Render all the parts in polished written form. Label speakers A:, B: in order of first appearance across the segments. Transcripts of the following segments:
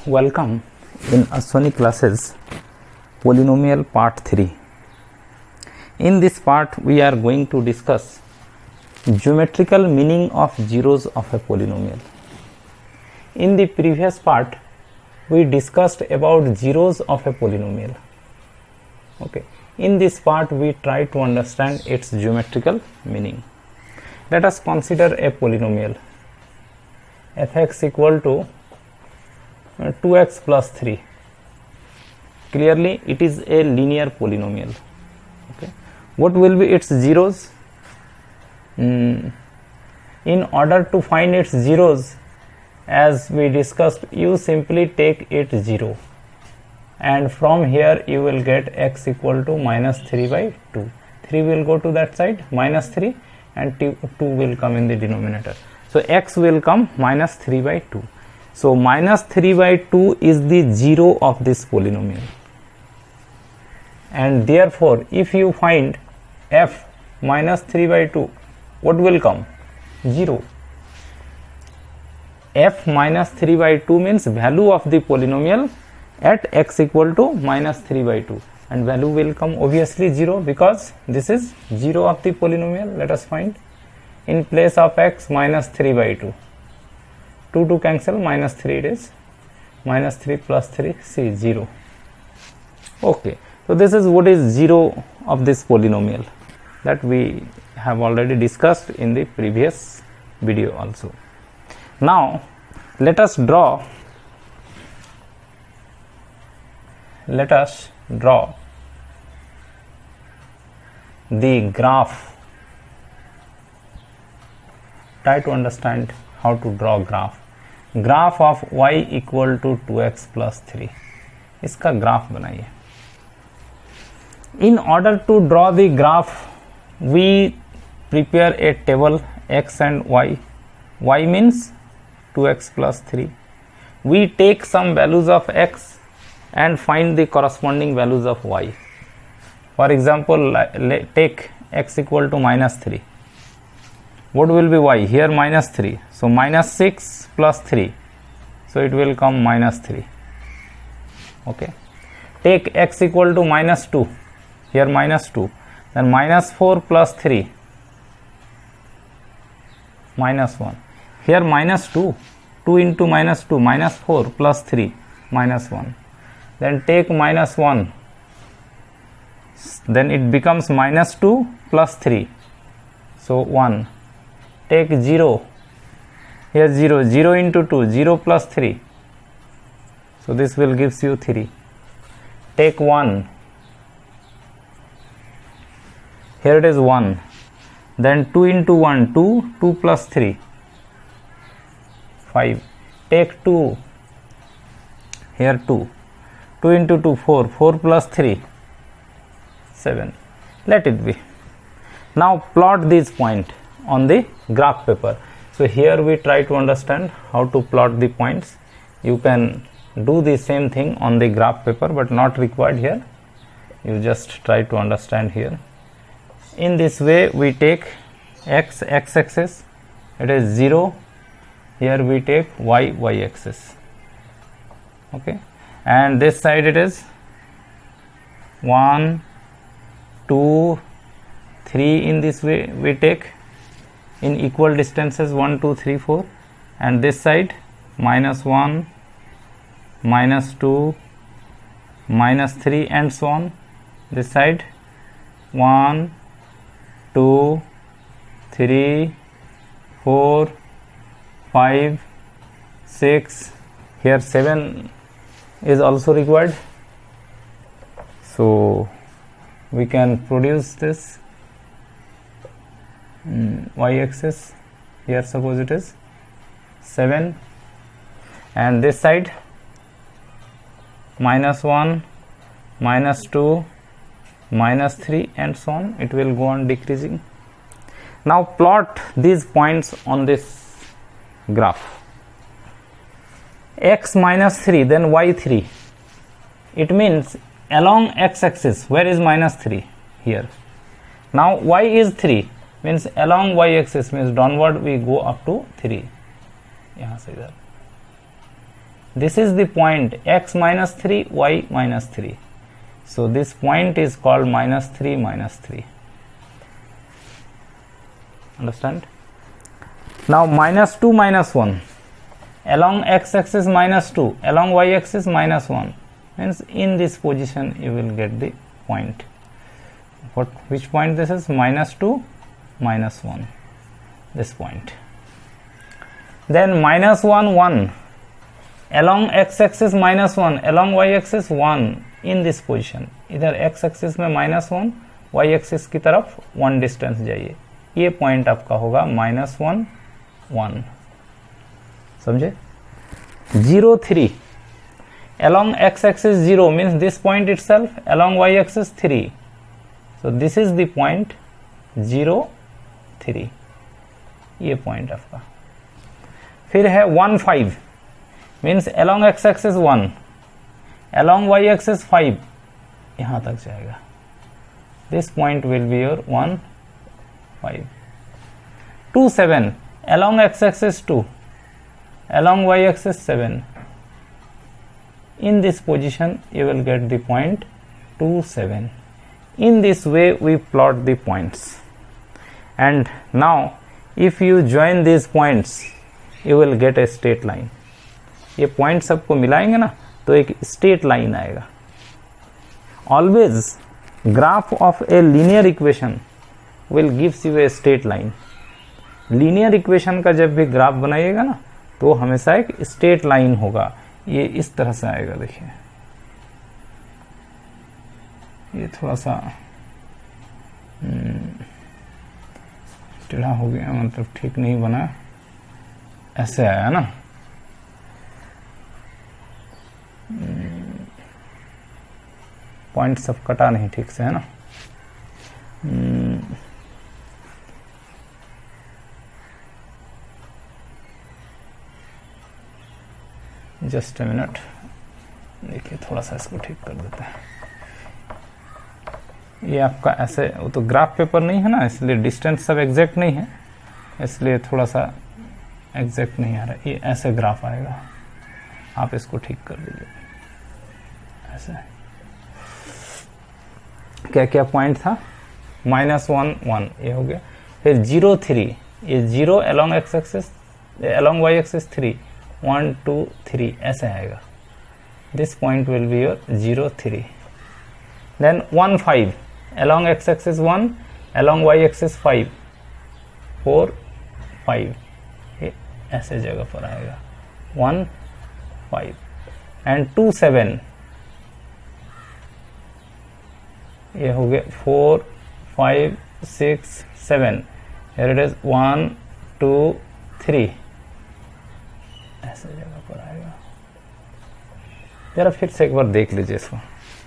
A: Welcome in Ashwani classes polynomial part 3. In this part we are going to discuss geometrical meaning of zeros of a polynomial. In the previous part we discussed about zeros of a polynomial. Okay. In this part we try to understand its geometrical meaning. Let us consider a polynomial f(x) equal to 2x plus 3. Clearly it is a linear polynomial. Okay. What will be its zeros? In order to find its zeros, as we discussed, you simply take it 0, and from here you will get x equal to minus 3 by 2. 3 will go to that side, minus 3, and 2 will come in the denominator. So x will come minus 3 by 2. So minus 3 by 2 is the zero of this polynomial, and therefore if you find f minus 3 by 2, what will come? 0. F minus 3 by 2 means value of the polynomial at x equal to minus 3 by 2, and value will come obviously 0 because this is 0 of the polynomial. Let us find in place of x minus 3 by 2. 2 to cancel, minus 3 it is, minus 3 plus 3, see 0. Okay, so this is what is 0 of this polynomial that we have already discussed in the previous video also. Now let us draw the graph. Try to understand how to draw graph of y equal to 2x plus 3. इसका graph बनाइए. In order to draw the graph, we prepare a table x and y. Y means 2x plus 3. We take some values of x and find the corresponding values of y. For example, take x equal to minus 3. What will be y? Here minus 3. So minus 6 plus 3. So it will come minus 3. Okay. Take x equal to minus 2. Here minus 2. Then minus 4 plus 3. Minus 1. Here minus 2. 2 into minus 2. Minus 4 plus 3. Minus 1. Then take minus 1. Then it becomes minus 2 plus 3. So 1. Take 0. Here 0. 0 into 2. 0 plus 3. So this will gives you 3. Take 1. Here it is 1. Then 2 into 1. 2. 2 plus 3. 5. Take 2. Here 2. 2 into 2. 4. 4 plus 3. 7. Let it be. Now plot this point on the graph paper. So here we try to understand how to plot the points. You can do the same thing on the graph paper, but not required here. You just try to understand here. In this way we take x axis, it is 0. Here we take y axis. Okay, and this side it is 1 2 3. In this way we take in equal distances 1 2 3 4, and this side minus 1 minus 2 minus 3 and so on. This side 1 2 3 4 5 6. Here 7 is also required, so we can produce this y axis. Here suppose it is 7, and this side minus 1 minus 2 minus 3 and so on. It will go on decreasing. Now plot these points on this graph. X minus 3, then y 3. It means along x axis, where is minus 3? Here. Now y is 3, means along y axis, means downward we go up to 3. यहाँ से इधर this is the point x minus 3, y minus 3. So this point is called minus 3 minus 3. Understand? Now minus 2 minus 1, along x axis minus 2, along y axis minus 1, means in this position you will get the point. Which point this is? Minus 2 minus 1, this point. Then minus 1 1, along x axis minus 1, along y axis 1, in this position. इधर x axis में minus 1, y axis की तरफ 1 distance जाइए, ये point आपका होगा minus 1 1. समझे? 0 3, along x axis 0 means this point itself, along y axis 3. So this is the point 0 3, ये पॉइंट आपका. फिर है 1 5, means along x axis 1, along y axis 5, यहां तक जाएगा. This point will be your 1 5. 2 7, along x axis 2, along y axis 7. In this position you will get the point 2 7. In this way we plot the points. And now if you join these points you will get a straight line. ये point सबको मिलाएंगे ना तो एक straight line आएगा. Always graph of a linear equation will gives U a straight line. Linear equation का जब भी ग्राफ बनाइएगा ना तो हमेशा एक स्ट्रेट लाइन होगा. ये इस तरह से आएगा. देखिए ये थोड़ा सा टेढ़ा हो गया, मतलब ठीक नहीं बना, ऐसे आया ना. पॉइंट सब कटा नहीं ठीक से, है ना. जस्ट अ मिनट, देखिए थोड़ा सा इसको ठीक कर देते हैं. ये आपका ऐसे, वो तो ग्राफ पेपर नहीं है ना, इसलिए डिस्टेंस सब एग्जैक्ट नहीं है, इसलिए थोड़ा सा एग्जैक्ट नहीं आ रहा. ये ऐसे ग्राफ आएगा, आप इसको ठीक कर दीजिए ऐसे. क्या क्या पॉइंट था? -1 1, ये हो गया. फिर 0 3, ये 0 along x axis, along y axis 3, 1 2 3 ऐसे आएगा. This point will be your 0 3. Then 1 5, along x axis 1, along y axis 5, 4 5, ये ऐसे जगह पर आएगा. 1 5 and 2 7, ये हो गया 4 5 6 7. Here it is 1 2 3, ऐसे जगह पर आएगा. जरा फिर से एक बार देख लीजिए इसको,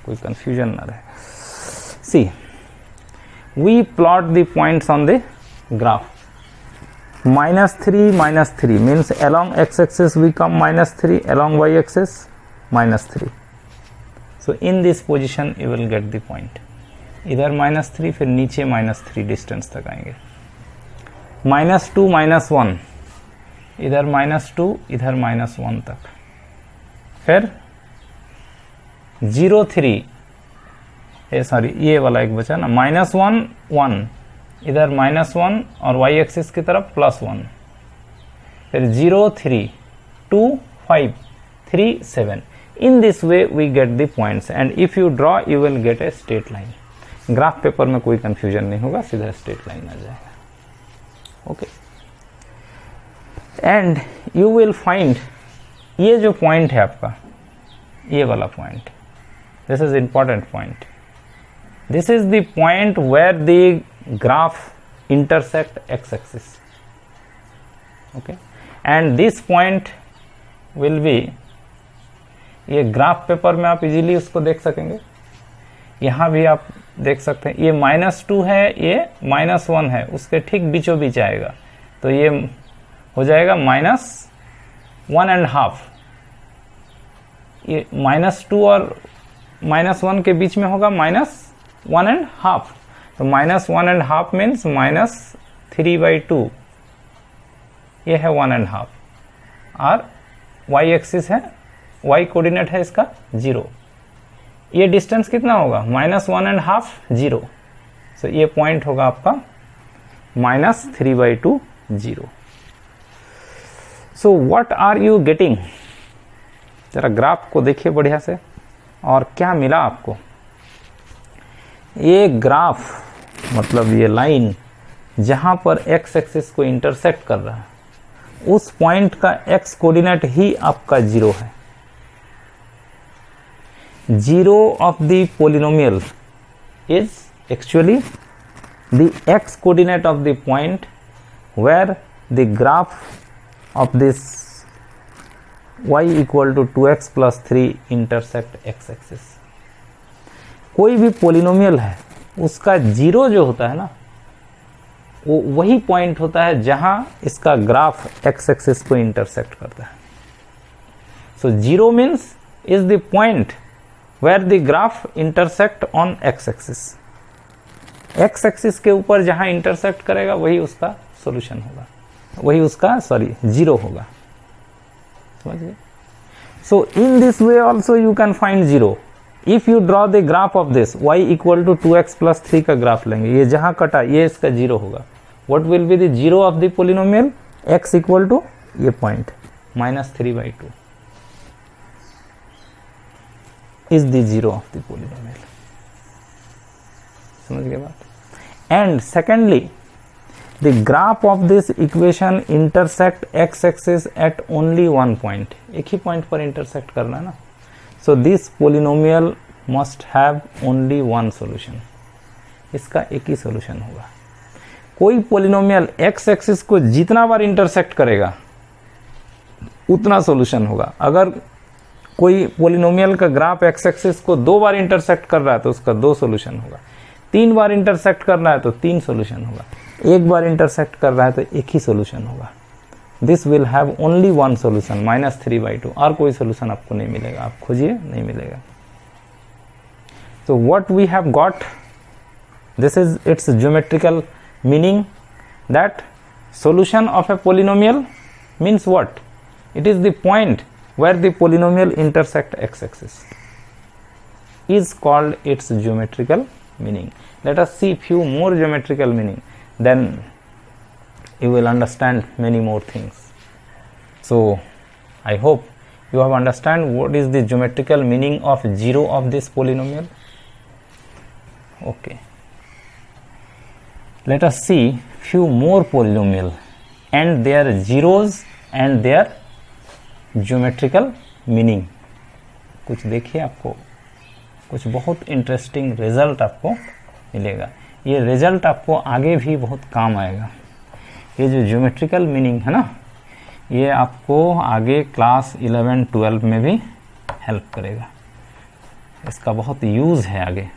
A: कोई कंफ्यूजन ना रहे. See, we plot the points on the graph. -3 -3 means along x axis we come -3, along y axis -3. So in this position you will get the point. इधर -3, फिर नीचे -3 डिस्टेंस तक आएंगे. -2 -1, इधर -2, इधर -1 तक. फिर 0 3, सॉरी ये वाला एक बचा ना, -1 1, इधर -1 और y एक्सिस की तरफ +1. फिर 0 3 2 5 3 7. In this way we get the points, and if you draw you will get a straight line. Graph paper में कोई कंफ्यूजन नहीं होगा, सीधा स्ट्रेट लाइन आ जाएगा. Okay. And you will find, ये जो पॉइंट है आपका, ये वाला point, this is important point. This is the point where the graph intersect x axis. Okay. And this point will be, ये ग्राफ पेपर में आप इजीली उसको देख सकेंगे. यहां भी आप देख सकते हैं, ये -2 है, ये -1 है, उसके ठीक बीचों बीच आएगा. तो ये हो जाएगा -1.5. ये -2 और -1 के बीच में होगा -1.5. तो -1.5 मीन्स -3/2, ये है 1.5. और y एक्सिस है y कोऑर्डिनेट है इसका 0, ये डिस्टेंस कितना होगा -1.5 0, सो ये पॉइंट होगा आपका -3/2 0. So what are you getting, जरा ग्राफ को देखिए बढ़िया से, और क्या मिला आपको. ये ग्राफ मतलब ये लाइन जहां पर x एक्सिस को इंटरसेक्ट कर रहा है, उस पॉइंट का x कोऑर्डिनेट ही आपका 0 है. 0 of the polynomial is actually the x coordinate of the point where the graph of this y equal to 2x plus 3 intersect x axis. कोई भी पोलिनोमियल है उसका 0 जो होता है ना, वो वही पॉइंट होता है जहां इसका ग्राफ x एक्सिस को इंटरसेक्ट करता है. सो 0 means is the point where the graph intersect on x axis. x axis के ऊपर जहां इंटरसेक्ट करेगा वही उसका सॉल्यूशन होगा, वही उसका 0 होगा. समझ गए. So in this way also you can find 0. If you draw the graph of this y equal to 2x plus 3 का ग्राफ लेंगे, ये जहां कटा ये इसका 0 होगा. What will be the 0 of the polynomial, x equal to ये point -3/2 is the 0 of the polynomial. समझ गए बात. And secondly, the graph of this equation intersect x axis at only one point. एक ही पॉइंट पर intersect करना है ना. So this polynomial must have only one solution. इसका एक ही सॉल्यूशन होगा. कोई पोलिनोमियल x एक्सिस को जितना बार इंटरसेक्ट करेगा उतना सॉल्यूशन होगा. अगर कोई पोलिनोमियल का ग्राफ x एक्सिस को 2 बार इंटरसेक्ट कर रहा है तो उसका 2 सॉल्यूशन होगा. 3 बार इंटरसेक्ट कर रहा है तो 3 सॉल्यूशन होगा. 1 बार इंटरसेक्ट कर रहा है तो एक ही सॉल्यूशन होगा. This will have only one solution -3/2. और कोई सॉल्यूशन आपको नहीं मिलेगा, आप खोजिए नहीं मिलेगा. So what we have got, this is its geometrical meaning, that solution of a polynomial means what? It is the point where the polynomial intersect x axis is called its geometrical meaning. Let us see few more geometrical meaning, then you will understand many more things. So I hope you have understand what is the geometrical meaning of 0 of this polynomial. Okay, let us see few more polynomial and their zeros and their geometrical meaning. कुछ देखिए, आपको कुछ बहुत interesting result आपको मिलेगा. ये result आपको आगे भी बहुत काम आएगा. ये जो ज्योमेट्रिकल मीनिंग है ना, ये आपको आगे क्लास 11-12 में भी हेल्प करेगा. इसका बहुत यूज़ है आगे.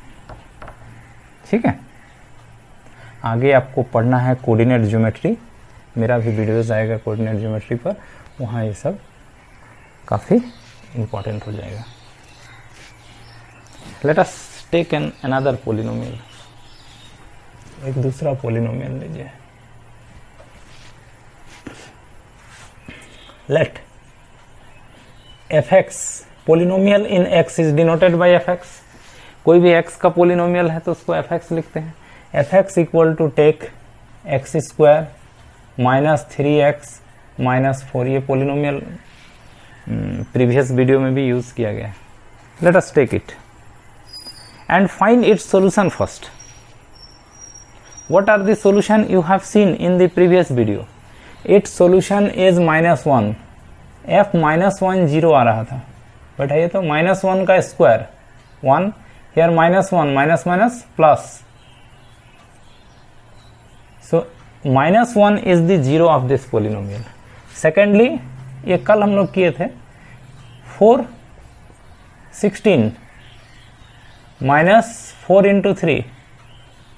A: ठीक है, आगे आपको पढ़ना है कोऑर्डिनेट ज्योमेट्री. मेरा भी वीडियोस आएगा कोऑर्डिनेट ज्योमेट्री पर, वहाँ ये सब काफ़ी इम्पोर्टेंट हो जाएगा. Let us take an another polynomial. एक दूसरा पोलिनोमियल लीजिए. Let fx, polynomial in x is denoted by fx. कोई भी x का पोलिनोमियल है तो उसको fx लिखते हैं. fx equal to take x square -3x -4. ये पोलिनोमियल प्रीवियस वीडियो में भी यूज किया गया है. Let us take it and find its solution first. What are the solution you have seen in the previous video? Its solution is -1. f -1 0 आ रहा था, but ये तो -1 का square 1, here -1 minus plus. So -1 is the 0 of this polynomial. Secondly, ये कल हम लोग किए थे 4 16 -4 into 3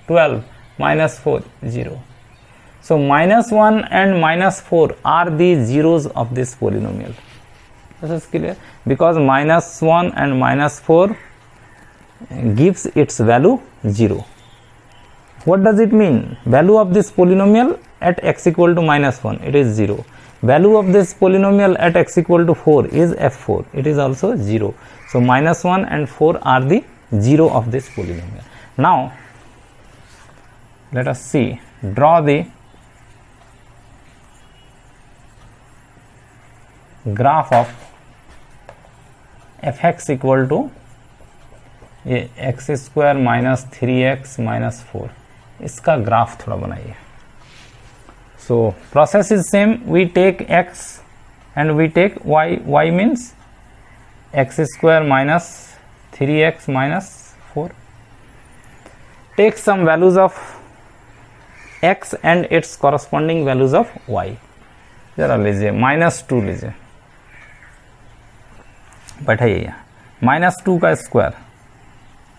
A: 12 -4 0. So -1 and -4 are the zeros of this polynomial. This is clear, because -1 and -4 gives its value 0. What does it mean? Value of this polynomial at x equal to -1, it is 0. value of this polynomial at x equal to 4 is f4. It is also 0. So minus 1 and 4 are the 0 of this polynomial. Now let us see, draw the graph of fx equal to x square minus 3x minus 4. इसका graph थोड़ा बनाइए. So process is same. We take x and we take y. Y means x square minus 3x minus 4. Take some values of x and its corresponding values of y. जरा लीजिए, -2 लीजिए, बैठाइए. यहाँ -2 का square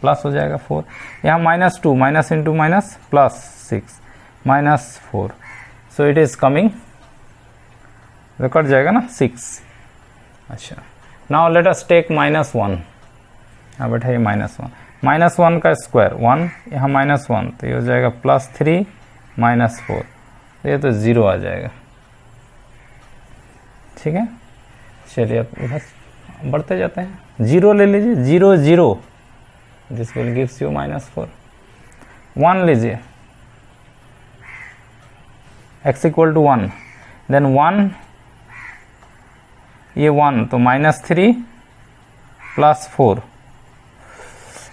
A: plus हो जाएगा 4. यहाँ -2 minus into minus plus 6 -4. So it is coming, cut जाएगा ना 6. अच्छा, नाउ लेट अस टेक -1. यहाँ बैठाइए -1. -1 का स्क्वायर 1, यहाँ -1 तो ये हो जाएगा +3 -4. तो ये तो 0 आ जाएगा. ठीक है, चलिए अब इधर बढ़ते जाते हैं. 0 ले लीजिए, 0 0, दिस विल गिव्स यू -4. 1 लीजिए, x इक्वल टू 1, देन 1, ये 1 तो -3 +4,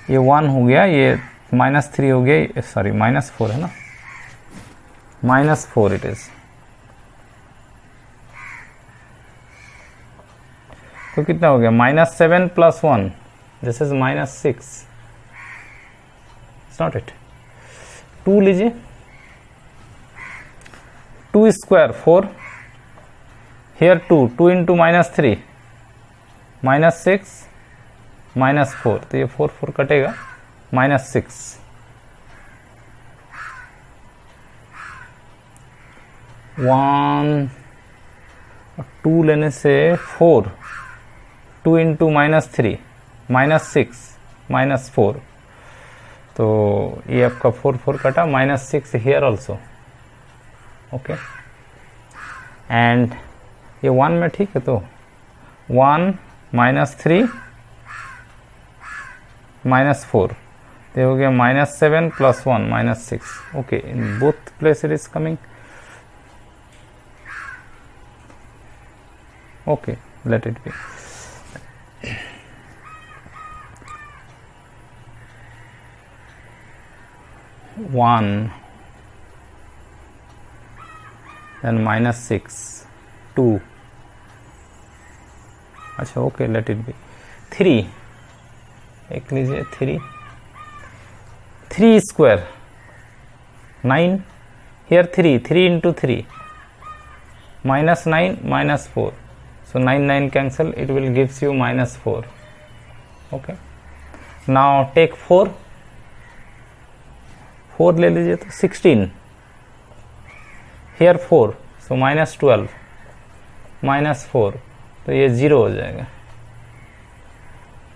A: ये 1 हो गया, ये -3 हो गया, सॉरी -4 है ना, -4 इट इज. तो कितना हो गया, -7 + 1, this is -6. It's not it. 2 लीजिए, 2 स्क्वायर 4, here 2 into -3 -6 -4, तो ये 4 कटेगा, -6. 1 2 लेने से 4, 2 into -3 -6 -4, तो ये आपका 4 कटा, -6 here also. ओके, एंड ये 1 में ठीक है, तो 1 -3 -4, तो हो गया -7 + 1 -6. Okay, in both place it is coming. Okay, let it be. One, then -6, 2. अच्छा, ओके, लेट इट बी. 3 एक लीजिए, 3 square 9, here 3 into 3 -9 -4, so 9 cancel, it will gives you -4. okay, now take 4 ले लीजिए, तो 16, here 4, so -12 -4, तो ये 0 हो जाएगा.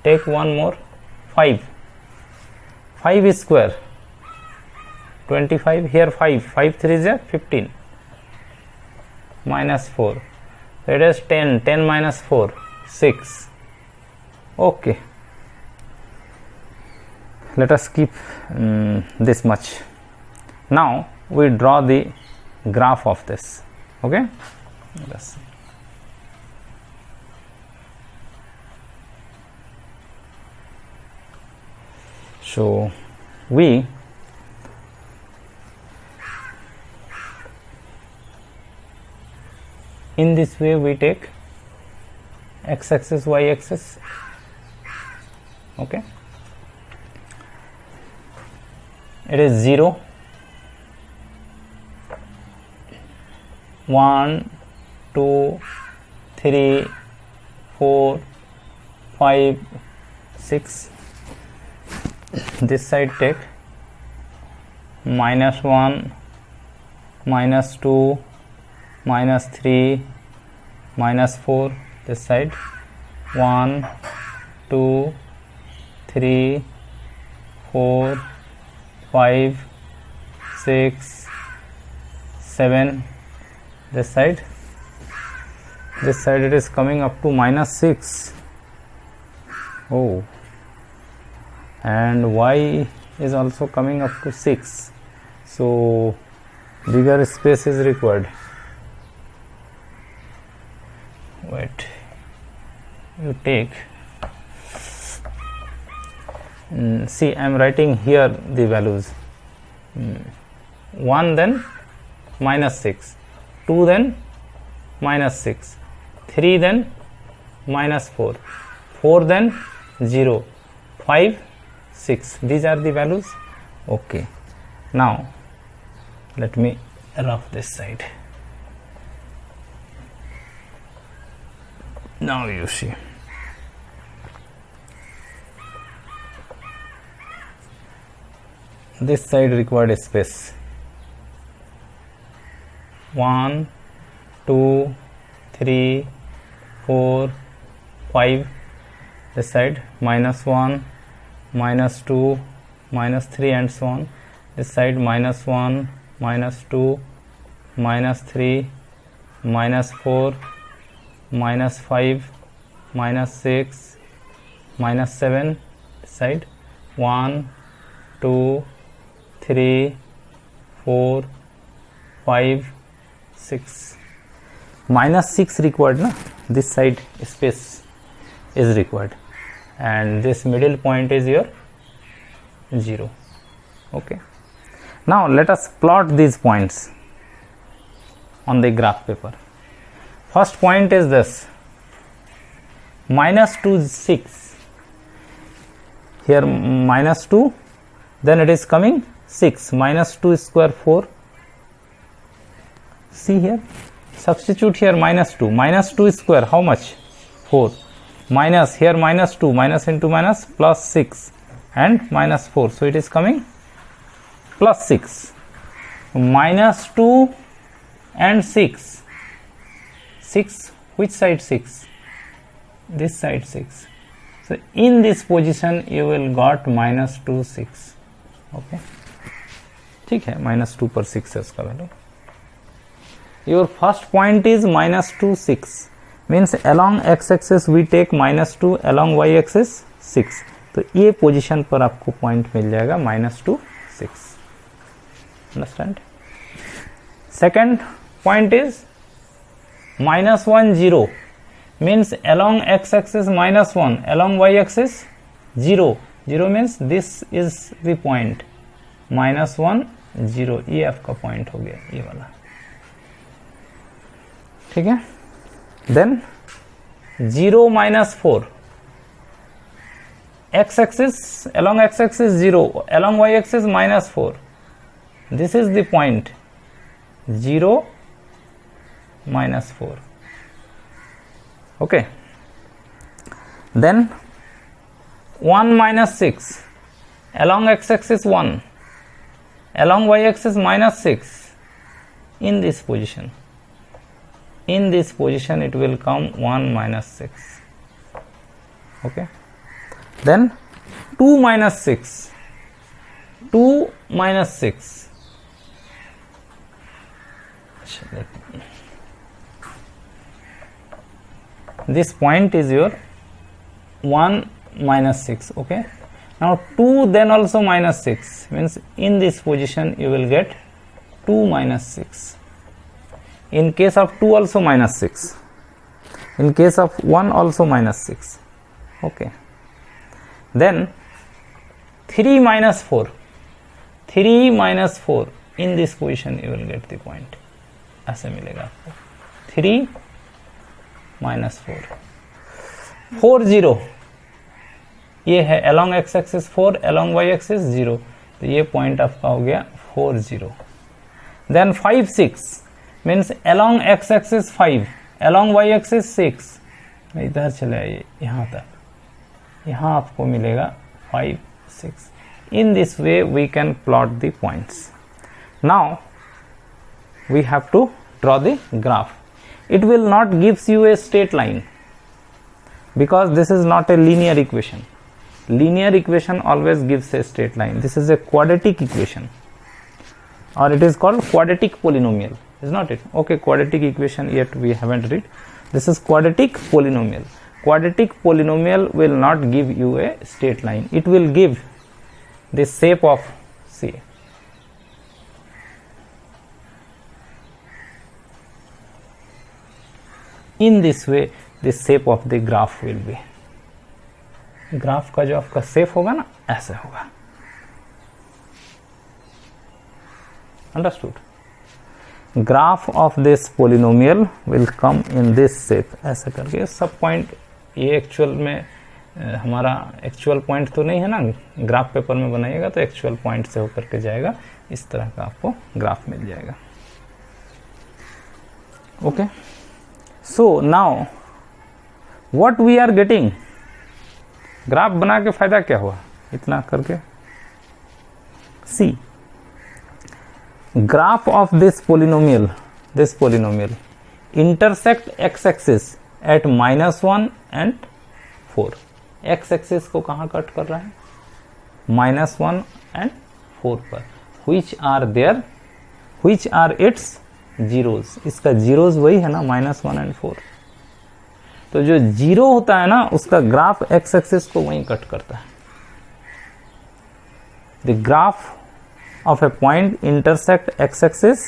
A: Take 1 more, 5 square 25, here 5 3 is 15 -4, so it is 10 -4 6. okay, let us keep this much. Now we draw the graph of this. okay, let's see. So we in this way we take x axis, y axis. okay, it is 0, 1 2 3 4 5 6. this side take -1 -2 -3 -4, this side 1 2 3 4 5 6 7, this side this side it is coming up to -6. Oh, and y is also coming up to 6, so bigger space is required. Wait, you take see, I am writing here the values. 1 then -6, 2 then -6, 3 then -4, 4 then 0, 5, 6. These are the values. Okay, now let me rough this side. Now you see, this side required a space. 1, 2, 3, 4, 5. This side -1, -2, -3, and so on. This side -1, -2, -3, -4, -5, -6, -7. This side 1, 2, 3, 4, 5, 6. -6 required, na? This side space is required, and this middle point is your 0. Okay, now let us plot these points on the graph paper. First point is this, -2, 6. Here -2, then it is coming 6, -2 square 4. See here, substitute here -2 square, how much? 4. Minus here -2, minus into minus, plus 6, and -4, so it is coming plus 6. -2 and 6. 6, which side 6? This side 6. So in this position you will got -2, 6. Okay, ठीक है, -2 पर 6 है उसका value. Your first point is -2, 6. Means along x axis we take -2, along y axis 6. तो ये position पर आपको point मिल जाएगा -2, 6. Understand? Second point is -1, 0. Means along x axis -1, along y axis 0. 0 means this is the point. -1, 0. ये आपका point हो गया, ये वाला. ठीक है. Then 0, -4. X axis, along x axis 0, along y axis -4. This is the point. 0, -4. Okay. Then 1, -6. Along x axis 1, along y axis -6. In this position. In this position it will come 1, -6. Okay. Then 2, -6. 2, -6. This point is your 1, -6. Okay. Now 2 then also -6, means in this position you will get 2, -6. In case of 2 also -6. In case of 1 also -6. Okay. Then 3, -4. 3, -4. In this position you will get the point. ऐसे मिलेगा आपको 3, -4. 4, 0. ये है along x axis 4, along y axis 0. तो ये point आपका हो गया 4, 0. Then 5, 6. Means along x axis 5, along y axis 6. इधर चले आइए, यहाँ तक, यहाँ आपको मिलेगा 5, 6. In this way we can plot the points. Now we have to draw the graph. It will not gives you a straight line because this is not a linear equation. Linear equation always gives a straight line. This is a quadratic equation, or it is called quadratic polynomial. Is not it? Okay, quadratic equation yet we haven't read. This is quadratic polynomial. Quadratic polynomial will not give you a straight line. It will give the shape of, see, in this way the shape of the graph will be. Graph का जो आपका shape होगा ना, ऐसे होगा. Understood? Graph of this polynomial will come in this shape. ऐसे करके सब पॉइंट, ये एक्चुअल में हमारा एक्चुअल पॉइंट तो नहीं है ना, ग्राफ पेपर में बनाइएगा तो एक्चुअल पॉइंट से होकर के जाएगा. इस तरह का आपको ग्राफ मिल जाएगा. Okay, so now what we are getting, graph बना के फायदा क्या हुआ, इतना करके. See, graph of this polynomial intersect x axis at -1 and 4. x axis को कहाँ कट कर रहा है, -1 and 4 पर. which are its zeros. इसका zeros वही है ना, -1 and 4. तो जो जीरो होता है ना, उसका ग्राफ x एक्सिस को वहीं कट करता है. The graph of a point intersect x axis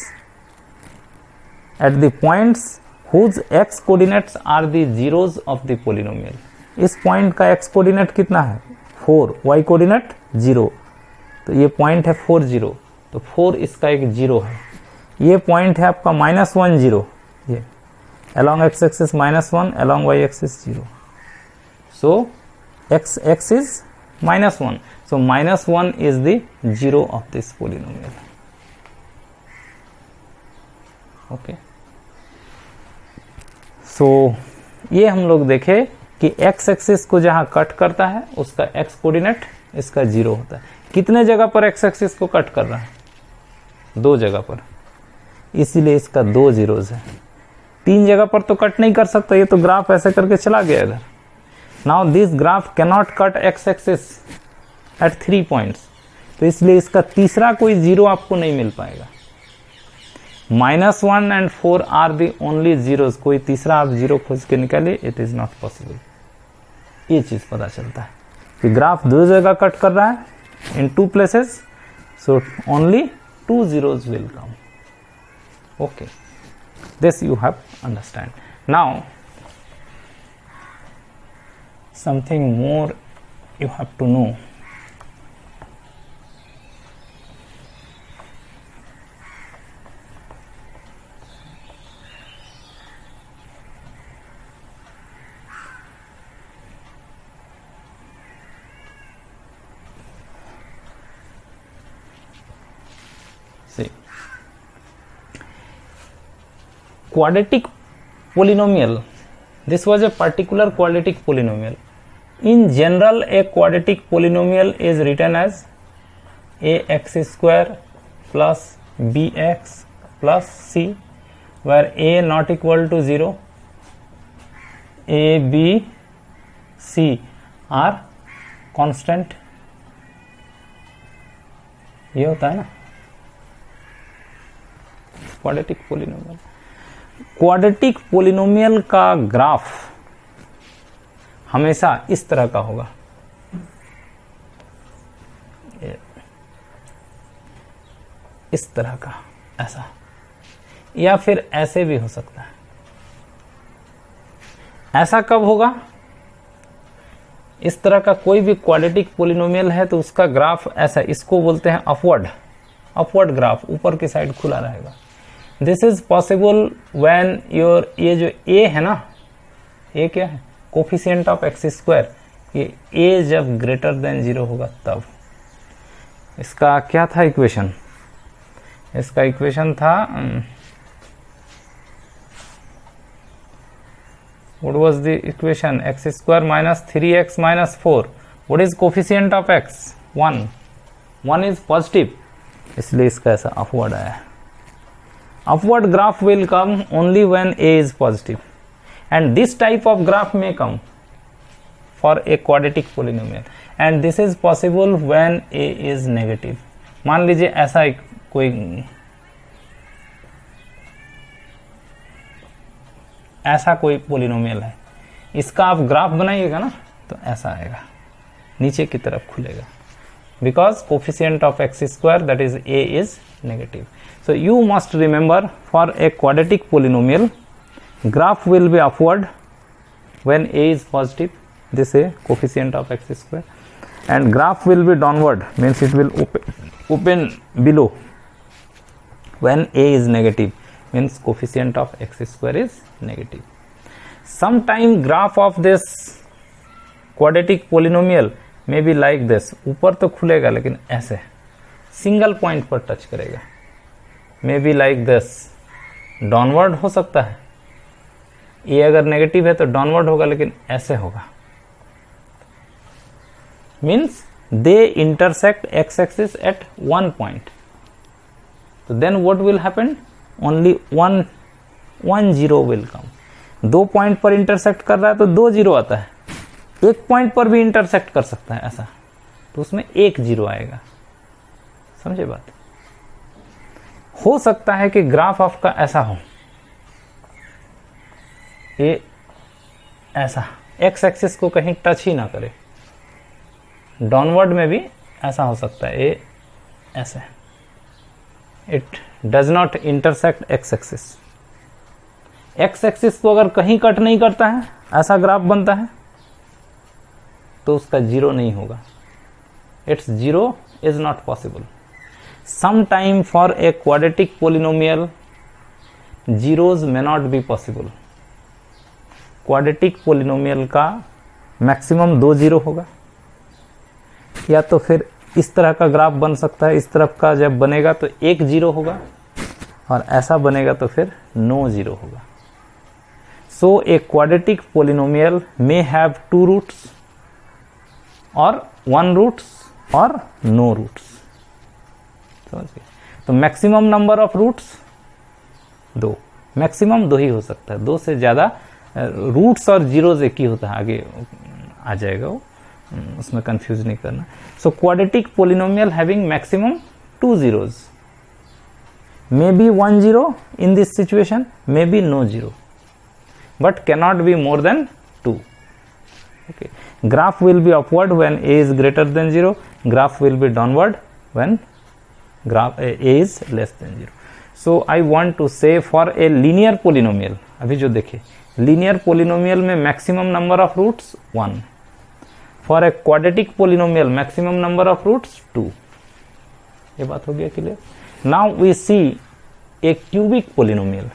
A: at the points whose x coordinates are the zeros of the polynomial. इस पॉइंट का x कोऑर्डिनेट कितना है, 4, y कोऑर्डिनेट 0. तो ये पॉइंट है 4 0, तो 4 इसका एक जीरो है. ये पॉइंट है आपका -1 0, ये along x axis -1, along y axis 0. So x is -1. So -1 is the zero of this polynomial. Okay. So ये हम लोग देखे कि x axis को जहां कट करता है उसका x कोऑर्डिनेट इसका 0 होता है. कितने जगह पर x axis को कट कर रहा है, 2 जगह पर, इसीलिए इसका 2 जीरोज है. 3 जगह पर तो कट नहीं कर सकता, ये तो ग्राफ ऐसे करके चला गया इधर. Now this graph can not cut x axis eight 3 points, तो इसलिए इसका तीसरा कोई जीरो आपको नहीं मिल पाएगा. -1 and 4 are the only zeros. कोई तीसरा आप जीरो खोज के निकालिए, इट इज नॉट पॉसिबल. ये चीज पता चलता है कि ग्राफ 2 जगह कट कर रहा है इन 2 places, so only 2 zeros will come. Okay, this you have understand. Now something more you have to know. See, quadratic polynomial, this was a particular quadratic polynomial. In general, a quadratic polynomial is written as ax square plus bx plus c, where a not equal to 0, a, b, c are constant. ये होता है ना quadratic polynomial. Quadratic polynomial का graph हमेशा इस तरह का होगा. इस तरह का, ऐसा, या फिर ऐसे भी हो सकता है. ऐसा कब होगा, इस तरह का कोई भी क्वाड्रेटिक पोलिनोमियल है तो उसका ग्राफ ऐसा, इसको बोलते हैं अपवर्ड ग्राफ, ऊपर की साइड खुला रहेगा. This is possible when your, ये जो a है ना, a क्या है, कोफिशिएंट ऑफ एक्स स्क्वायर, ये a जब ग्रेटर देन 0 होगा तब. इसका क्या था इक्वेशन, इसका इक्वेशन था what was the equation, x square minus 3x minus 4. what is coefficient of x, 1 is positive, इसलिए इसका ऐसा अपवर्ड आया. upward graph will come only when a is positive, and this type of graph may come for a quadratic polynomial, and this is possible when a is negative. मान लीजिए ऐसा कोई ऐसा कोई पोलिनोमियल है, इसका आप ग्राफ बनाइएगा ना तो ऐसा आएगा, नीचे की तरफ खुलेगा, because coefficient of x square that is a is negative. So you must remember, for a quadratic polynomial, graph will be upward when a is positive, this is coefficient of x square, and graph will be downward, means it will open below when a is negative, means coefficient of x square is negative. Sometime graph of this quadratic polynomial may be like this, ऊपर तो खुलेगा लेकिन ऐसे single point पर touch करेगा, may be like this, downward हो सकता है, ए अगर नेगेटिव है तो डाउनवर्ड होगा, लेकिन ऐसे होगा, means they intersect x axis at one point. तो then what will happen, only one zero will come. दो पॉइंट पर इंटरसेक्ट कर रहा है तो दो जीरो आता है, एक पॉइंट पर भी इंटरसेक्ट कर सकता है ऐसा, तो उसमें एक जीरो आएगा. समझे बात. हो सकता है कि ग्राफ आपका ऐसा हो, ये ऐसा एक्स एक्सिस को कहीं टच ही ना करे, डाउनवर्ड में भी ऐसा हो सकता है, ये ऐसे, it does not intersect x axis. X axis को अगर कहीं कट नहीं करता है, ऐसा ग्राफ बनता है, तो उसका जीरो नहीं होगा. It's zero is not possible. Sometime for a quadratic polynomial, zeros may not be possible. Quadratic polynomial का मैक्सिमम दो जीरो होगा, या तो फिर इस तरह का ग्राफ बन सकता है, इस तरफ का जब बनेगा तो एक जीरो होगा, और ऐसा बनेगा तो फिर नो जीरो होगा. So a quadratic polynomial may have two roots or one roots or no roots. तो मैक्सिमम नंबर ऑफ रूट्स दो, मैक्सिमम दो ही हो सकता है, दो से ज्यादा रूट्स और जीरोज एक ही होता है, आगे आ जाएगा वो, उसमें कंफ्यूज नहीं करना. So quadratic polynomial having maximum two zeros, may be one zero in this situation, may be no zero, but cannot be more than two. Okay, graph will be upward when a is greater than 0, graph will be downward when graph a is less than 0. So I want to say for a linear polynomial, अभी जो देखे linear polynomial में maximum number of roots 1, for a quadratic polynomial maximum number of roots 2. ये बात हो गया clear. Now we see a cubic polynomial.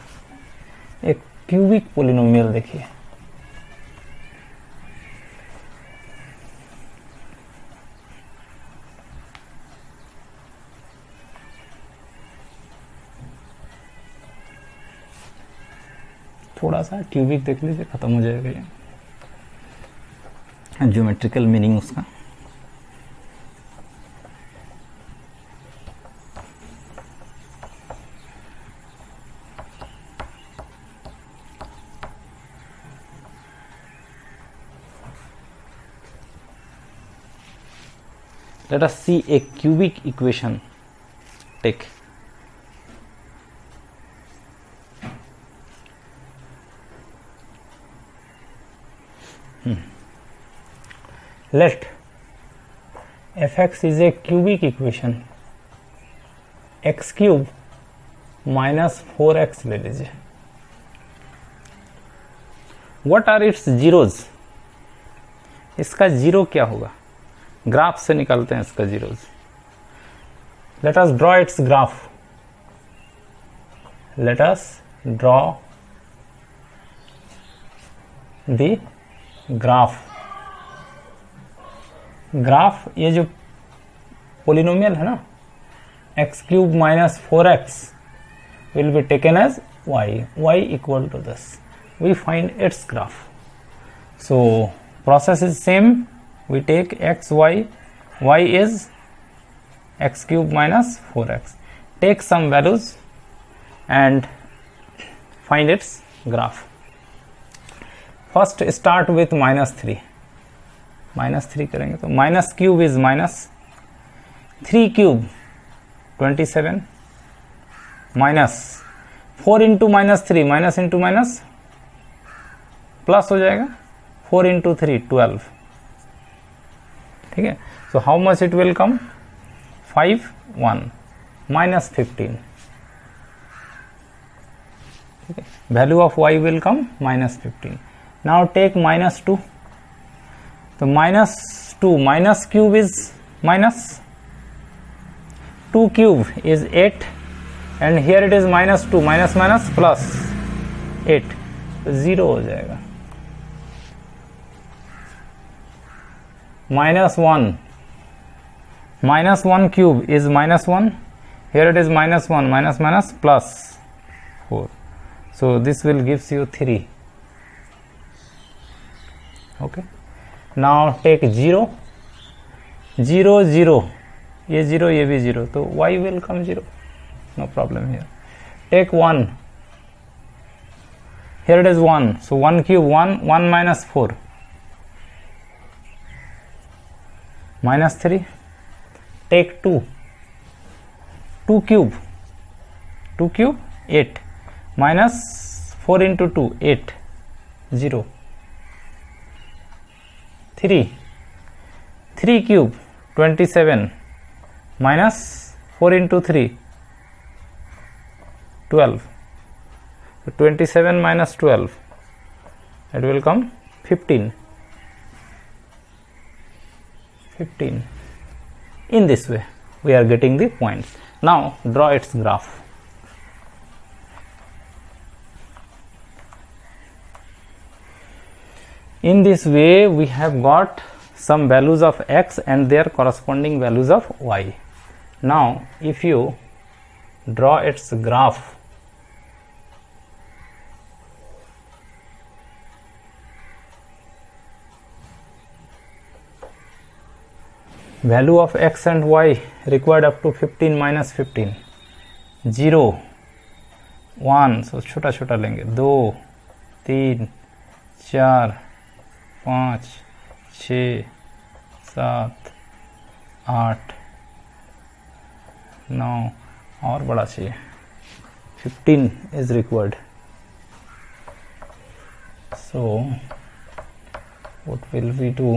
A: एक cubic polynomial देखिए, थोड़ा सा क्यूबिक देख लीजिए, खत्म हो जाएगा ये ज्योमेट्रिकल मीनिंग उसका. Let us see a cubic equation. Take let fx is a cubic equation, x cube minus 4x ले लीजिए. What are its zeros? इसका जीरो क्या होगा, ग्राफ से निकालते हैं इसका zeros. Let us draw its graph. Let us draw the graph. Graph ये जो पोलिनोमियल है ना, x cube minus 4x will be taken as y equal to this. We find its graph. So process is same. We take x y is x cube minus 4x. Take some values and find its graph. First start with -3. -3 करेंगे तो minus cube is minus 3 cube 27 minus 4 into minus 3 minus into minus plus हो जाएगा 4 into 3 12, ठीक है। So how much it will come 5 1 minus 15, ठीक है। Value of y will come minus 15. Now take minus 2. तो minus 2 minus cube is minus 2 cube is 8 and here it is minus 2 minus minus plus 8, तो 0 हो जाएगा. minus 1 cube is minus 1, here it is minus 1 minus minus plus 4, so this will gives you 3. Okay, now take 0 0 0, ये 0 ये भी 0, तो y will come 0, no problem here. Take 1, here it is 1, so 1 cube 1 1 minus 4 minus 3. Take 2 2 cube 8 minus 4 into 2 8 0. 3 cube 27 minus 4 into 3 12. So 27 minus 12, it will come 15. In this way we are getting the points. Now draw its graph. In this way we have got some values of x and their corresponding values of y. Now if you draw its graph, value of x and y required up to 15 minus 15, 0 1, so छोटा छोटा लेंगे 2 3 4 5 6 7 8 9, और बड़ा चाहिए 15 is required. So what will we do?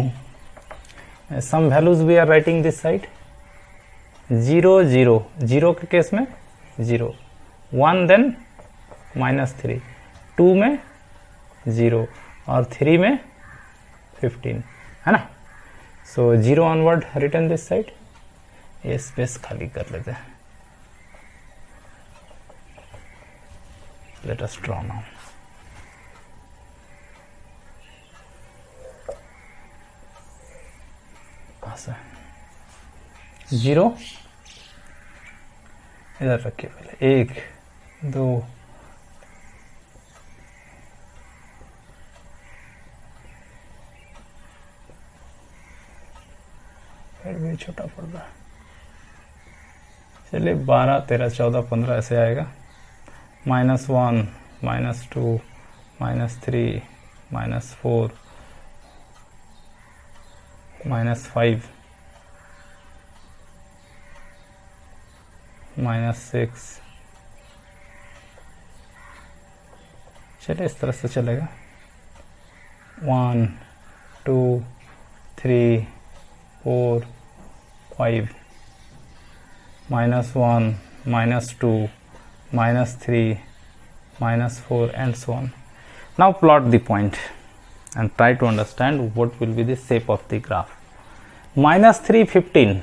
A: Some values we are writing this side. 0 0 0 के case में 0, 1 then minus 3, 2 में 0 और 3 में 15, है ना. So 0 onward written this side. ये स्पेस खाली कर लेते हैं. Let us draw now. से 0 इधर रखिए, पहले 1 2 फिर भी छोटा पड़ रहा है. चलिए 12 13 14 15 ऐसे आएगा. -1 -2 -3 -4 -5 -6. चलिए इस तरह से चलेगा. 1 2 3 4 5 -1 -2 -3 -4 and so on. Now plot the point and try to understand what will be the shape of the graph. -3 15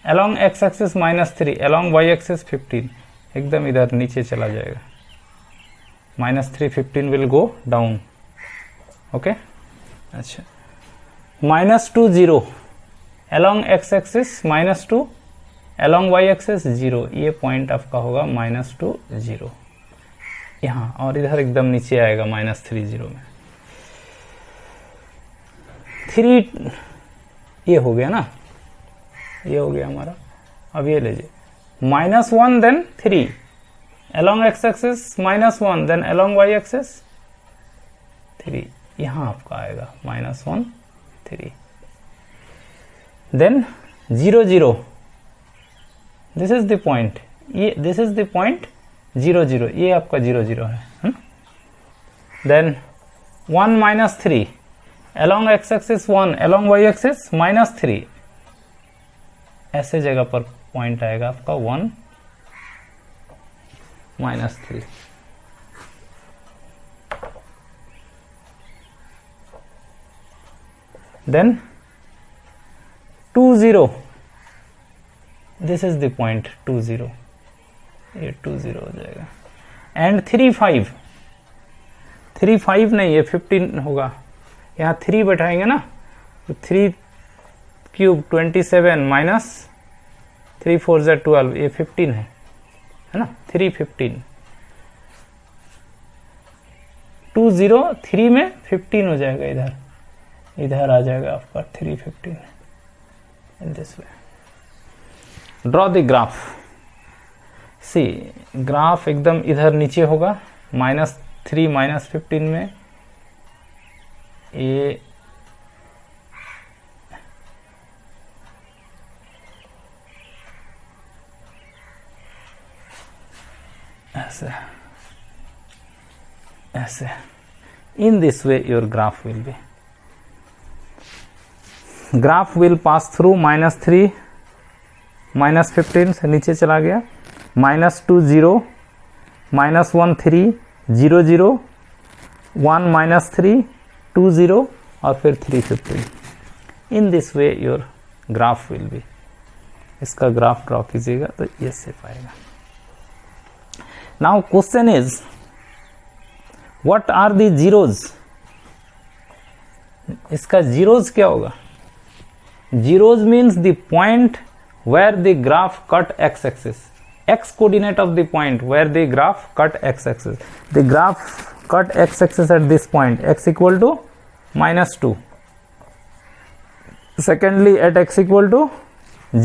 A: along x axis -3, along y axis 15, एकदम इधर नीचे चला जाएगा. -3 15 will go down. Okay, अच्छा. -2 0 along x axis -2, along y axis 0, ये point आपका होगा -2 0 यहाँ, और इधर एकदम नीचे आएगा -3 0 में. 3 ये हो गया ना, ये हो गया हमारा. अब ये लीजिए -1 then 3 along x axis -1 then along y axis 3, यहाँ आपका आएगा -1 3. Then 0 0, this is the point, ये दिस इज द पॉइंट 0 0, ये आपका 0 0 है. Then 1 minus 3, along x axis 1, along y axis -3, ऐसे जगह पर पॉइंट आएगा आपका 1 -3। Then 2 0, this is the point 2 0, ये 2 0 हो जाएगा। एंड 3 5, 3 5 नहीं, ये 15 होगा, यहाँ 3 बैठाएंगे ना, तो 3 क्यूब 27 माइनस 3 4 ज़ा 12, ये 15 है ना, 3 15, 2 0 3 में 15 हो जाएगा, इधर आ जाएगा आपका 3 15 in this way. Draw the graph. See graph एकदम इधर नीचे होगा, -3 -15 में, ये ऐसे ऐसे, इन this way your graph will B. Graph will pass through -3 -15 से नीचे चला गया, -2 0, -1 3 0 0, 1 -3 2 0 और फिर 3 15। In this way your graph will be. इसका ग्राफ ड्रॉ कीजिएगा तो ये शेप आएगा। Now question is what are the zeros. इसका जीरोज क्या होगा? Zeros means the point where the graph cut x-axis, x coordinate of the point where the graph cut x-axis. The graph cut x-axis at this point, x equal to -2. Secondly, at x equal to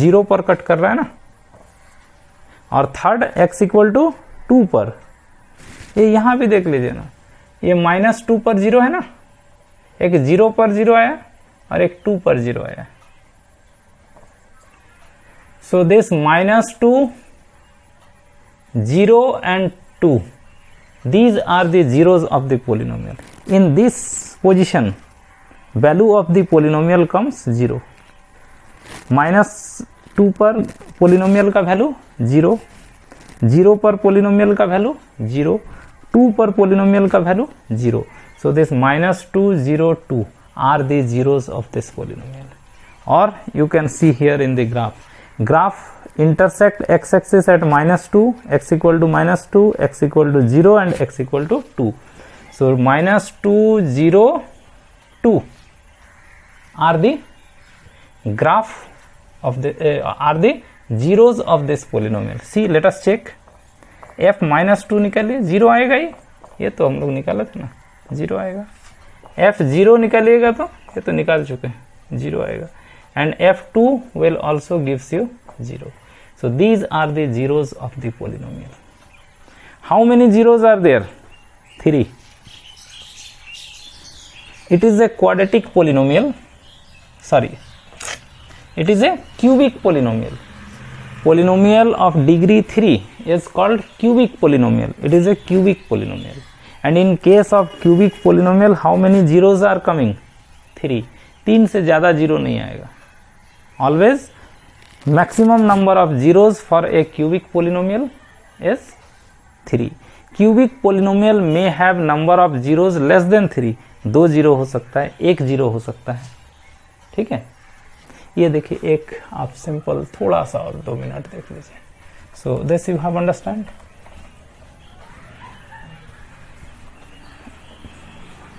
A: 0 पर cut कर रहा है ना, और third x equal to 2 पर। ये यहां भी देख लीजिए ना, ये -2 पर 0 है ना, एक 0 पर 0 आया और एक 2 पर 0 आया। So this -2, 0 and 2, these are the zeros of the polynomial. In this position, value of the polynomial comes 0. -2 पर polynomial का value 0, 0 पर polynomial का value 0, 2 पर polynomial का value 0. So this -2, 0, 2 are the zeros of this polynomial. Or you can see here in the graph. Graph intersect x-axis at -2, x equal to -2, x equal to 0 and x equal to 2. So -2, 0, 2 are the graph of the are the zeros of this polynomial. See, let us check. f -2 निकालिए, 0 आएगा ये तो हम लोग निकाला था ना, 0 आएगा। f 0 निकालिएगा तो ये तो निकाल चुके हैं, 0 आएगा। And f2 will also gives you 0. So these are the zeros of the polynomial. How many zeros are there? 3. It is a quadratic polynomial. Sorry, it is a cubic polynomial. Polynomial of degree 3 is called cubic polynomial. It is a cubic polynomial. And in case of cubic polynomial, how many zeros are coming? 3. 3 से ज़्यादा zero नहीं आएगा। Always maximum number of zeros for a cubic polynomial is 3. Cubic polynomial may have number of zeros less than 3. 2 zero हो सकता है, 1 zero हो सकता है, ठीक है। ये देखिए, एक आप सिंपल थोड़ा सा और 2 मिनट देख लीजिए। So this you have understand.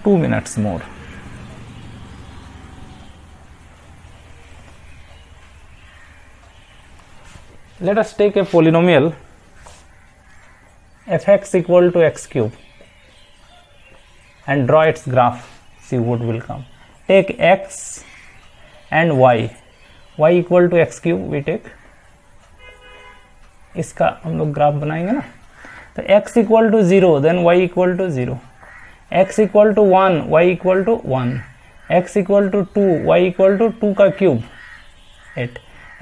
A: 2 minutes more. Let us take a polynomial fx equal to x cube and draw its graph. See what will come. Take x and y equal to x cube we take. इसका हम लोग graph बनाएंगे ना, तो x equal to 0, then y equal to 0, x equal to 1, y equal to 1, x equal to 2, y equal to 2 का cube 8,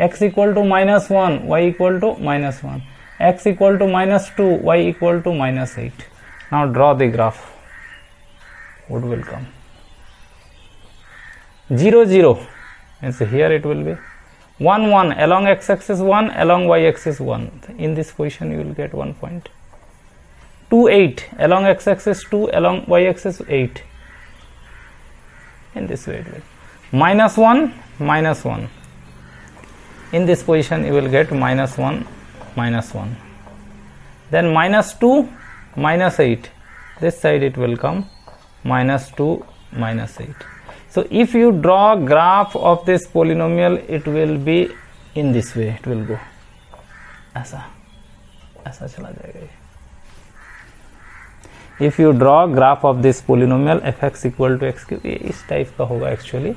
A: x equal to -1, y equal to -1, x equal to -2, y equal to -8. Now draw the graph. what will come? 0 0 means here it will be 1 1 along x-axis 1, along y-axis 1. In this position you will get 1 point. 2 8 along x-axis 2, along y-axis 8. In this way it will minus 1 minus 1. In this position you will get minus 1 minus 1. Then minus 2 minus 8. This side it will come minus 2 minus 8. So if you draw graph of this polynomial, it will be in this way. It will go ऐसा ऐसा चला जाएगा ये. If you draw graph of this polynomial fx equal to x cube, ये इस type का होगा actually.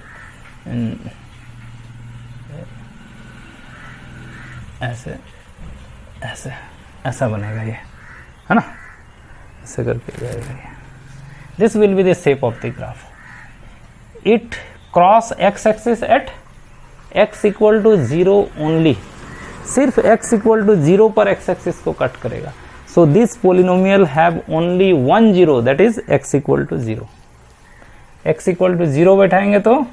A: ऐसे ऐसे ऐसा बनेगा ये, है ना, ऐसे करके जाएगा ये. This will be the shape of the graph. It cross x axis at x equal to 0 only. सिर्फ x equal to 0 पर x axis को कट करेगा. So this polynomial have only one zero, that is x equal to 0. x equal to 0 बैठाएंगे तो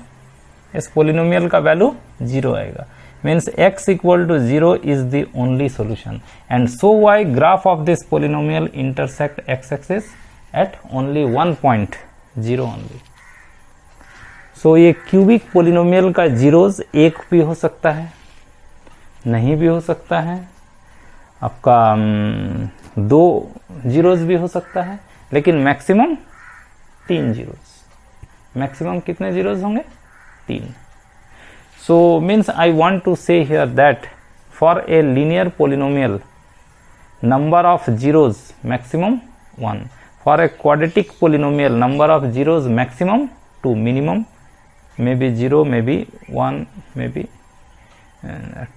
A: इस polynomial का value 0 आएगा. Means x equal to 0 is the only solution. And so why graph of this polynomial intersect x axis at only one point, 0 only. So ये cubic polynomial का zeros एक भी हो सकता है, नहीं भी हो सकता है, आपका दो जीरोज भी हो सकता है, लेकिन मैक्सिमम 3 जीरोज. मैक्सिमम कितने जीरोज होंगे? 3. So means I want to say here that for a linear polynomial number of zeros maximum 1. For a quadratic polynomial number of zeros maximum 2, minimum maybe 0, maybe 1, maybe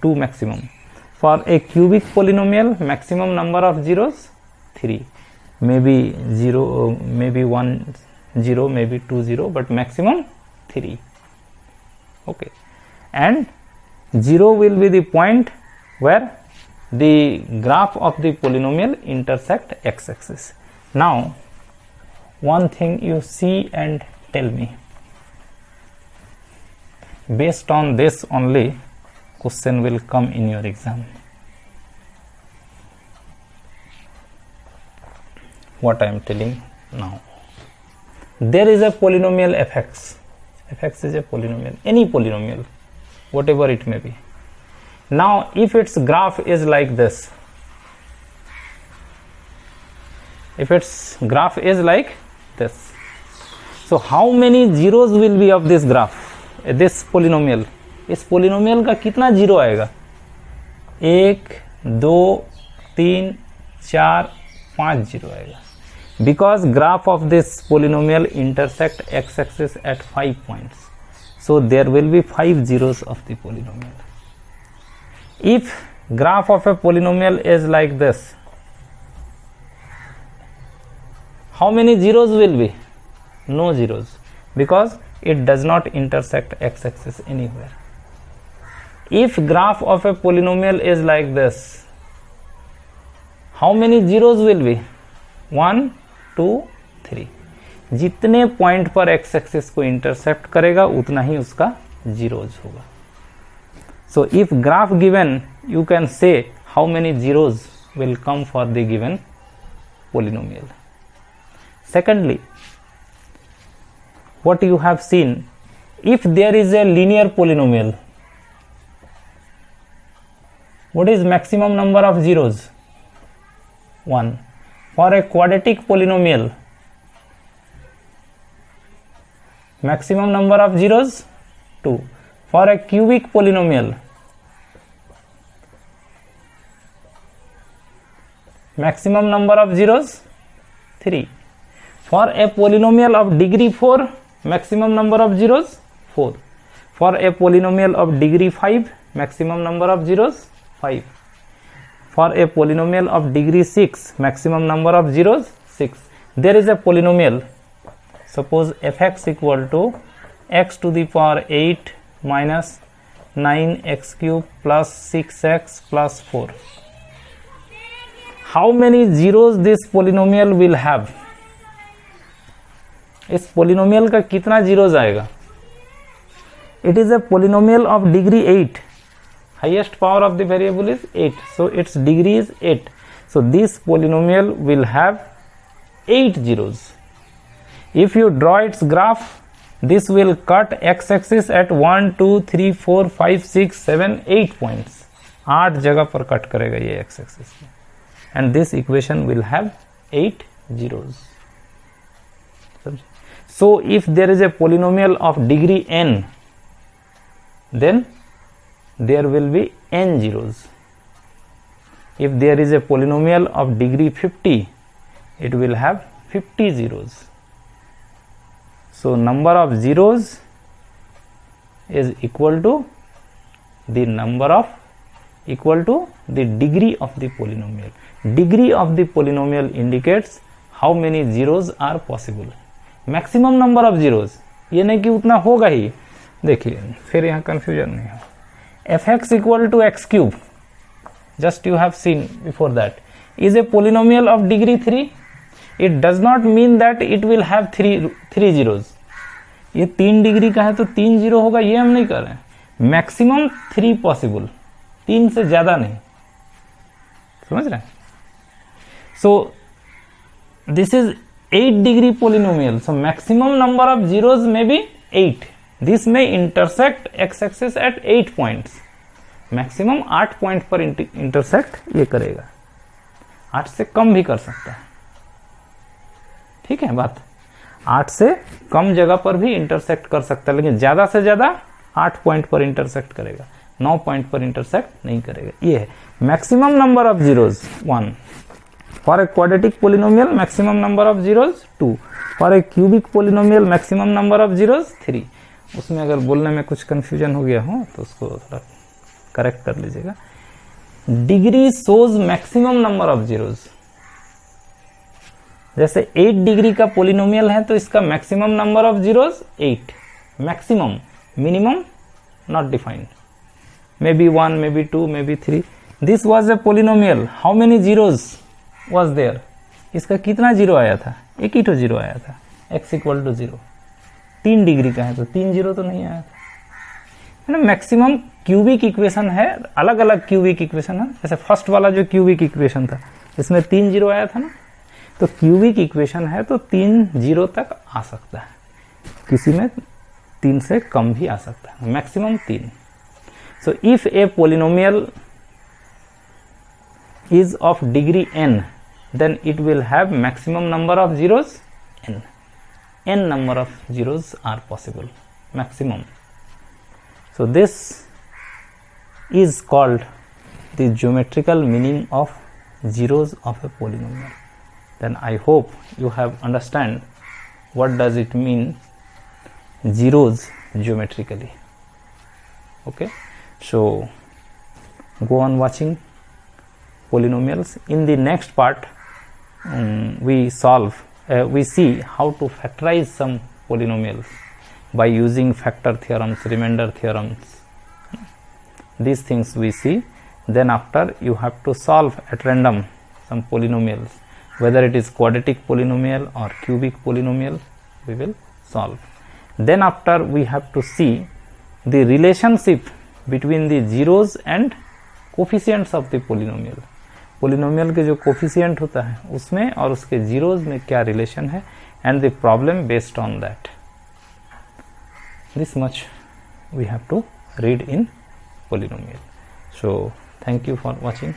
A: 2 maximum. For a cubic polynomial maximum number of zeros 3, maybe 0, maybe 1 0, maybe 2 0, but maximum 3. Okay, and 0 will be the point where the graph of the polynomial intersect x-axis. Now one thing you see and tell me. Based on this only question will come in your exam. What I am telling now. There is a polynomial fx. Fx is a polynomial, any polynomial, whatever it may be. Now if its graph is like this, if its graph is like this, so how many zeros will be of this graph, this polynomial? इस polynomial का कितना zero आएगा? 1 2 3 4 5 zero आएगा. Because graph of this polynomial intersect x-axis at 5 points, so there will be 5 zeros of the polynomial. If graph of a polynomial is like this, how many zeros will be? No zeros, because it does not intersect x-axis anywhere. If graph of a polynomial is like this, how many zeros will be? 1 2 3. जितने point पर x axis को intercept करेगा उतना ही उसका zeros होगा. So if graph given, you can say how many zeros will come for the given polynomial. Secondly, what you have seen, if there is a linear polynomial, what is maximum number of zeros? 1. For a quadratic polynomial, maximum number of zeros 2. For a cubic polynomial, maximum number of zeros 3. For a polynomial of degree 4, maximum number of zeros 4. For a polynomial of degree 5, maximum number of zeros 5. For a polynomial of degree 6, maximum number of zeros 6. There is a polynomial, suppose fx equal to x to the power 8 minus 9x cube plus 6x plus 4. How many zeros this polynomial will have? इस polynomial का कितना zeros आएगा? It is a polynomial of degree 8. Highest power of the variable is 8, so its degree is 8. So this polynomial will have 8 zeros. If you draw its graph, this will cut x-axis at 1, 2, 3, 4, 5, 6, 7, 8 points. 8 जगह पर cut करेगा ये x-axis में. And this equation will have 8 zeros. So if there is a polynomial of degree n, then there will be n zeros. If there is a polynomial of degree 50, it will have 50 zeros. So number of zeros is equal to the degree of the polynomial. Degree of the polynomial indicates how many zeros are possible. Maximum number of zeros, ये नहीं कि उतना होगा ही. देखिए फिर यहाँ confusion नहीं हो. fx equal to x cube, just you have seen before that, is a polynomial of degree 3. It does not mean that it will have 3 zeros. ये 3 डिग्री का है तो 3 जीरो होगा, ये हम नहीं कर रहे हैं. मैक्सिमम 3 पॉसिबल, 3 से ज्यादा नहीं. समझ रहे हैं? So this is 8 degree polynomial, so maximum number of zeros में बी 8. दिस में intersect x axis eight 8 points. Maximum 8 point पर इंटरसेक्ट ये करेगा. 8 से कम भी कर सकता है. ठीक है बात. 8 से कम जगह पर भी इंटरसेक्ट कर सकता है, लेकिन ज्यादा से ज्यादा 8 पॉइंट पर इंटरसेक्ट करेगा, 9 पॉइंट पर इंटरसेक्ट नहीं करेगा. ये है maximum number of zeros 1. For a quadratic polynomial maximum number of zeros 2. For a cubic polynomial maximum number of zeros 3. उसमें अगर बोलने में कुछ कंफ्यूजन हो गया हो तो उसको थोड़ा करेक्ट कर लीजिएगा. Degree shows maximum number of zeros. जैसे 8 डिग्री का पोलिनोमियल है तो इसका maximum number of zeros 8. Maximum, minimum not defined. May be 1, may be 2, may be 3. This was a polynomial. How many zeros was there? इसका कितना zero आया था? एक ही तो जीरो आया था. x equal to 0. 3 डिग्री का है तो 3 जीरो तो नहीं आया था, है ना. मैक्सिमम क्यूबिक इक्वेशन है, अलग अलग क्यूबिक इक्वेशन है. जैसे फर्स्ट वाला जो क्यूबिक इक्वेशन था इसमें 3 जीरो आया था ना, तो क्यूबिक इक्वेशन है तो 3 जीरो तक आ सकता है. किसी में 3 से कम भी आ सकता है, maximum 3. So if A polynomial is of degree n, then it will have maximum number of zeros n. N number of zeros are possible, maximum. So this is called the geometrical meaning of zeros of a polynomial. Then I hope you have understand what does it mean zeros geometrically. Okay, so go on watching polynomials. In the next part we see how to factorize some polynomials by using factor theorems, remainder theorems. These things we see. Then after you have to solve at random some polynomials, whether it is quadratic polynomial or cubic polynomial, we will solve. Then after we have to see the relationship between the zeros and coefficients of the polynomial. Polynomial के जो coefficient होता है उसमें और उसके zeros में क्या relation है, and the problem based on that. This much we have to read in polynomial. So thank you for watching.